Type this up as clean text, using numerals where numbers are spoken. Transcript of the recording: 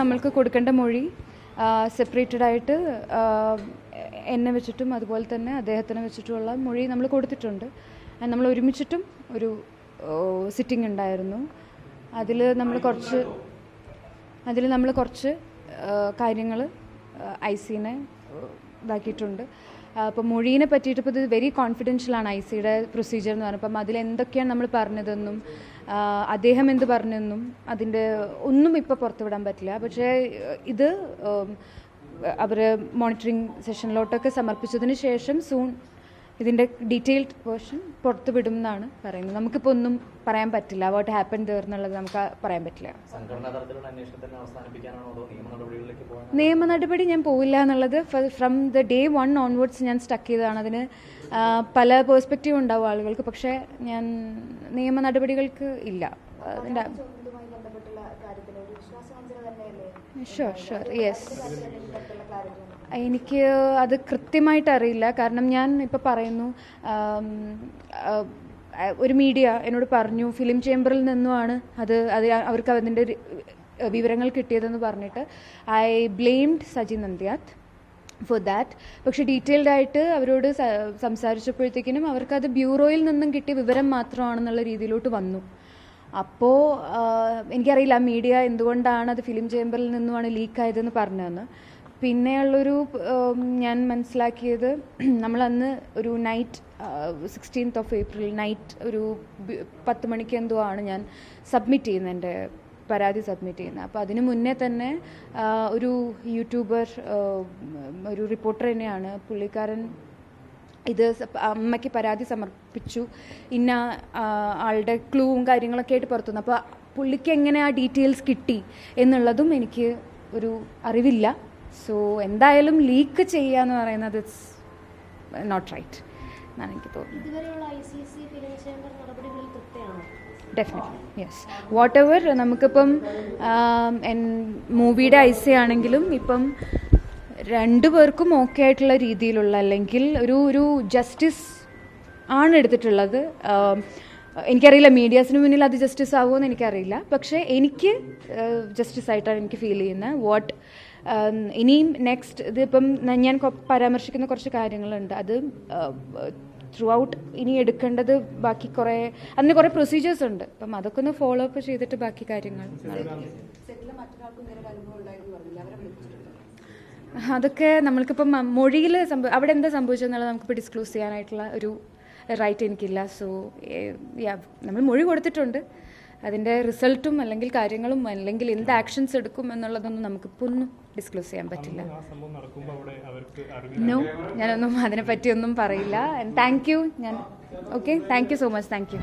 നമ്മൾക്ക് കൊടുക്കേണ്ട മൊഴി സെപ്പറേറ്റഡ് ആയിട്ട് എന്നെ വെച്ചിട്ടും അതുപോലെ തന്നെ അദ്ദേഹത്തിനെ വെച്ചിട്ടുമുള്ള മൊഴി നമ്മൾ കൊടുത്തിട്ടുണ്ട്. നമ്മൾ ഒരുമിച്ചിട്ടും ഒരു സിറ്റിംഗ് ഉണ്ടായിരുന്നു. അതിൽ നമ്മൾ കുറച്ച് കാര്യങ്ങൾ ഐസിനെ ഇതാക്കിയിട്ടുണ്ട്. അപ്പോൾ മൊഴീനെ പറ്റിയിട്ട് ഇപ്പോൾ ഇത് വെരി കോൺഫിഡൻഷ്യലാണ് ഐസിയുടെ പ്രൊസീജിയർ എന്ന് പറഞ്ഞപ്പം അതിലെന്തൊക്കെയാണ് നമ്മൾ പറഞ്ഞതെന്നും അദ്ദേഹം എന്ത് പറഞ്ഞെന്നും അതിൻ്റെ ഒന്നും ഇപ്പോൾ പുറത്തുവിടാൻ പറ്റില്ല. പക്ഷേ ഇത് അവർ മോണിറ്ററിങ് സെഷനിലോട്ടൊക്കെ സമർപ്പിച്ചതിന് ശേഷം സൂൺ ഇതിൻ്റെ ഡീറ്റെയിൽഡ് വേർഷൻ പുറത്ത് വിടും എന്നാണ് പറയുന്നത്. നമുക്കിപ്പോൾ ഒന്നും പറയാൻ പറ്റില്ല. വാട്ട് ഹാപ്പൻ ദർ എന്നുള്ളത് നമുക്ക് പറയാൻ പറ്റില്ല. നിയമ നടപടി ഞാൻ പോവില്ല എന്നുള്ളത് ഫ്രം ദ ഡേ 1 ഓൺവേർഡ്സ് ഞാൻ സ്റ്റക്ക് ചെയ്തതാണ്. അതിന് പല പേഴ്സ്പെക്റ്റീവ് ഉണ്ടാവും ആളുകൾക്ക്. പക്ഷേ ഞാൻ നിയമ നടപടികൾക്ക് ഇല്ല. അതിൻ്റെ ഷുവർ യെസ്. എനിക്ക് അത് കൃത്യമായിട്ട് അറിയില്ല. കാരണം ഞാൻ ഇപ്പോൾ പറയുന്നു, ഒരു മീഡിയ എന്നോട് പറഞ്ഞു ഫിലിം ചേംബറിൽ നിന്നുമാണ് അത് അവർക്ക് അതിൻ്റെ വിവരങ്ങൾ കിട്ടിയതെന്ന് പറഞ്ഞിട്ട് I blamed Saji Nandyath for that. പക്ഷേ ഡീറ്റെയിൽഡ് ആയിട്ട് അവരോട് സംസാരിച്ചപ്പോഴത്തേക്കിനും അവർക്കത് ബ്യൂറോയിൽ നിന്നും കിട്ടിയ വിവരം മാത്രമാണെന്നുള്ള രീതിയിലോട്ട് വന്നു. അപ്പോൾ എനിക്കറിയില്ല ആ മീഡിയ എന്തുകൊണ്ടാണ് അത് ഫിലിം ചേംബറിൽ നിന്നുമാണ് ലീക്കായതെന്ന് പറഞ്ഞതെന്ന്. പിന്നെയുള്ളൊരു ഞാൻ മനസ്സിലാക്കിയത്, നമ്മളന്ന് ഒരു night 16th of April night ഒരു 10 മണിക്ക് എന്തോ ആണ് ഞാൻ സബ്മിറ്റ് ചെയ്യുന്നത്, എൻ്റെ പരാതി സബ്മിറ്റ് ചെയ്യുന്നത്. അപ്പോൾ അതിന് മുന്നേ തന്നെ ഒരു യൂട്യൂബർ, ഒരു റിപ്പോർട്ടർ തന്നെയാണ് പുള്ളിക്കാരൻ, ഇത് അമ്മയ്ക്ക് പരാതി സമർപ്പിച്ചു, ഇന്ന ആളുടെ ക്ലൂവും കാര്യങ്ങളൊക്കെ ആയിട്ട് പുറത്തുനിന്ന്. അപ്പോൾ പുള്ളിക്ക് എങ്ങനെ ആ ഡീറ്റെയിൽസ് കിട്ടി എന്നുള്ളതും എനിക്ക് ഒരു അറിവില്ല. സോ എന്തായാലും ലീക്ക് ചെയ്യുക എന്ന് പറയുന്നത് ഇറ്റ്സ് നോട്ട് റൈറ്റ് എന്നാണ് എനിക്ക് തോന്നുന്നത്. Definitely yes. വാട്ട് എവർ നമുക്കിപ്പം മൂവിയുടെ ഐസി ആണെങ്കിലും ഇപ്പം രണ്ടുപേർക്കും ഓക്കെ ആയിട്ടുള്ള രീതിയിലുള്ള, അല്ലെങ്കിൽ ഒരു ജസ്റ്റിസ് ആണ് എടുത്തിട്ടുള്ളത്. എനിക്കറിയില്ല മീഡിയാസിന് മുന്നിൽ അത് ജസ്റ്റിസ് ആവുമെന്ന് എനിക്കറിയില്ല. പക്ഷേ എനിക്ക് ജസ്റ്റിസ് ആയിട്ടാണ് എനിക്ക് ഫീൽ ചെയ്യുന്നത്. ഇനിയും നെക്സ്റ്റ് ഇതിപ്പം ഞാൻ പരാമർശിക്കുന്ന കുറച്ച് കാര്യങ്ങളുണ്ട്. അത് ത്രൂ ഔട്ട് ഇനി എടുക്കേണ്ടത് ബാക്കി അതിന് കുറേ പ്രൊസീജിയേഴ്സ് ഉണ്ട്. അപ്പം അതൊക്കെ ഒന്ന് ഫോളോ അപ്പ് ചെയ്തിട്ട് ബാക്കി കാര്യങ്ങൾ. അതൊക്കെ നമ്മൾക്കിപ്പം മൊഴിയിൽ അവിടെ എന്താ സംഭവിച്ചതെന്നുള്ളത് നമുക്കിപ്പോൾ ഡിസ്ക്ലോസ് ചെയ്യാനായിട്ടുള്ള ഒരു റൈറ്റ് എനിക്കില്ല. സോ നമ്മൾ മൊഴി കൊടുത്തിട്ടുണ്ട്. അതിൻ്റെ റിസൾട്ടും അല്ലെങ്കിൽ കാര്യങ്ങളും അല്ലെങ്കിൽ എന്ത് ആക്ഷൻസ് എടുക്കും എന്നുള്ളതൊന്നും നമുക്കിപ്പോൾ ഒന്നും ഡിസ്ക്ലോസ് ചെയ്യാൻ പറ്റില്ല. നോ, ഞാനൊന്നും അതിനെപ്പറ്റിയൊന്നും പറയില്ല. Thank you. Thank you so much. Thank you.